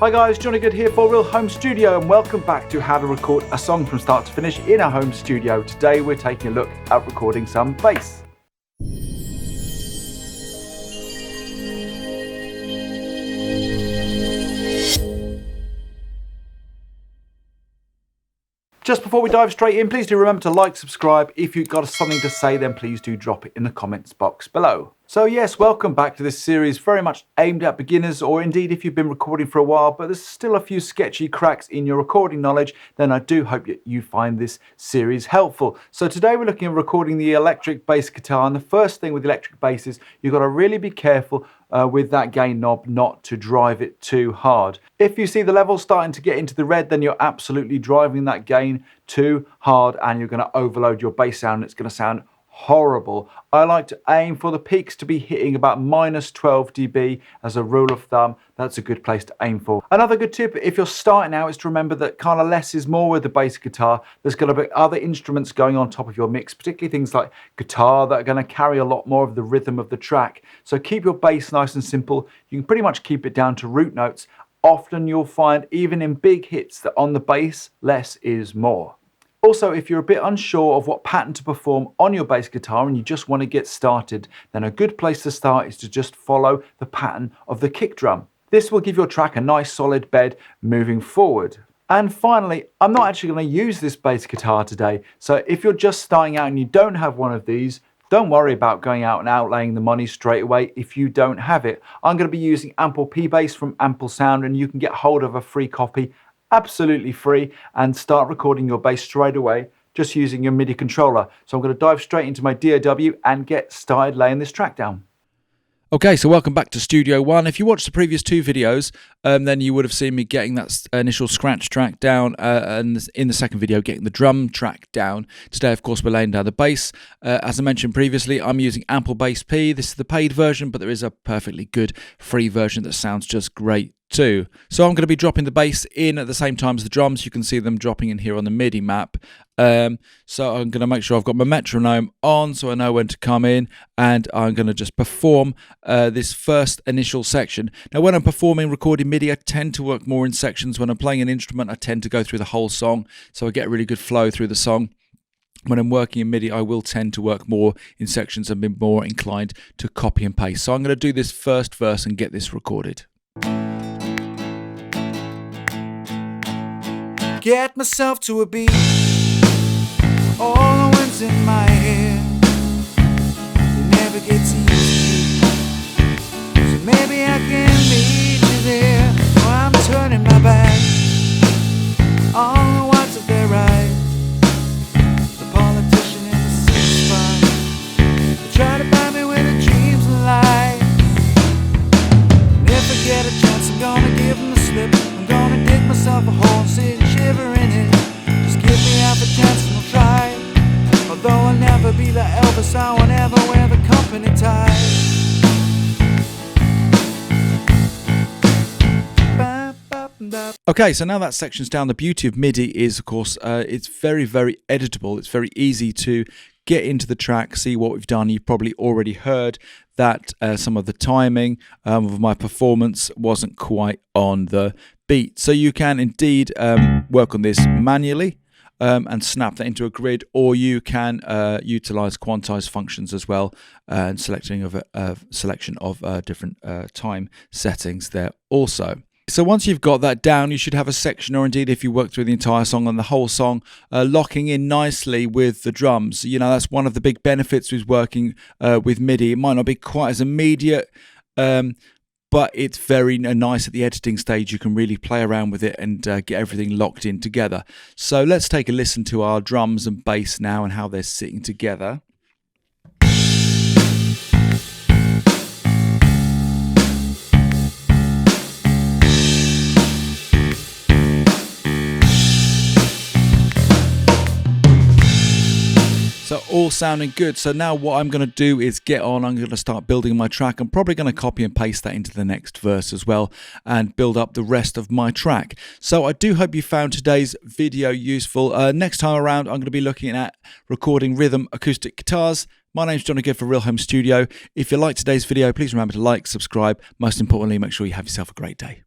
Hi guys, Johnny Good here for Real Home Studio and welcome back to how to record a song from start to finish in a home studio. Today we're taking a look at recording some bass. Just before we dive straight in, please do remember to like, subscribe. If you've got something to say, then please do drop it in the comments box below. So yes, welcome back to this series, very much aimed at beginners, or indeed if you've been recording for a while, but there's still a few sketchy cracks in your recording knowledge, then I do hope that you find this series helpful. So today we're looking at recording the electric bass guitar, and the first thing with electric bass is you've got to really be careful with that gain knob not to drive it too hard. If you see the levels starting to get into the red, then you're absolutely driving that gain too hard and you're going to overload your bass sound. It's going to sound horrible. I like to aim for the peaks to be hitting about minus 12 dB as a rule of thumb. That's a good place to aim for. Another good tip if you're starting out is to remember that kind of less is more with the bass guitar. There's going to be other instruments going on top of your mix, particularly things like guitar that are going to carry a lot more of the rhythm of the track. So keep your bass nice and simple. You can pretty much keep it down to root notes. Often you'll find even in big hits that on the bass, less is more. Also, if you're a bit unsure of what pattern to perform on your bass guitar and you just want to get started, then a good place to start is to just follow the pattern of the kick drum. This will give your track a nice solid bed moving forward. And finally, I'm not actually going to use this bass guitar today, so if you're just starting out and you don't have one of these, don't worry about going out and outlaying the money straight away if you don't have it. I'm going to be using Ample P-Bass from Ample Sound, and you can get hold of a free copy absolutely free and start recording your bass straight away just using your MIDI controller. So I'm going to dive straight into my DAW and get started laying this track down. Okay, so welcome back to Studio One. If you watched the previous two videos, then you would have seen me getting that initial scratch track down, and in the second video, getting the drum track down. Today, of course, we're laying down the bass. As I mentioned previously, I'm using Ample Bass P. This is the paid version, but there is a perfectly good free version that sounds just great too. So I'm going to be dropping the bass in at the same time as the drums. You can see them dropping in here on the MIDI map. So I'm going to make sure I've got my metronome on so I know when to come in, and I'm going to just perform this first initial section. Now when I'm performing recording MIDI, I tend to work more in sections. When I'm playing an instrument, I tend to go through the whole song so I get a really good flow through the song. When I'm working in MIDI, I will tend to work more in sections and be more inclined to copy and paste. So I'm going to do this first verse and get this recorded. Get myself to a beat, all the winds in my head, it never gets easy, so maybe I can meet you there. Oh, I'm turning my back on the whites of their right, the politician in the sixth spot, they try to buy me with the dreams and lies, and if I get a chance I'm gonna give them the slip. I'm gonna dig myself a hole and sit shiver in it. Just give me half a chance and I'll try. Although I'll never be the Elvis, I won't ever wear the company tie. Okay, so now that section's down, the beauty of MIDI is, of course, it's very, very editable. It's very easy to get into the track, see what we've done. You've probably already heard that some of the timing of my performance wasn't quite on the beat. So you can indeed work on this manually and snap that into a grid, or you can utilize quantize functions as well, and selection of different time settings there also. So once you've got that down, you should have a section, or indeed if you work through the entire song and the whole song, locking in nicely with the drums. You know, that's one of the big benefits with working with MIDI. It might not be quite as immediate, but it's very nice at the editing stage. You can really play around with it and get everything locked in together. So let's take a listen to our drums and bass now and how they're sitting together. So all sounding good. So now what I'm going to do is I'm going to start building my track. I'm probably going to copy and paste that into the next verse as well and build up the rest of my track. So I do hope you found today's video useful. Next time around, I'm going to be looking at recording rhythm acoustic guitars. My name's Johnny Good for Real Home Studio. If you liked today's video, please remember to like, subscribe. Most importantly, make sure you have yourself a great day.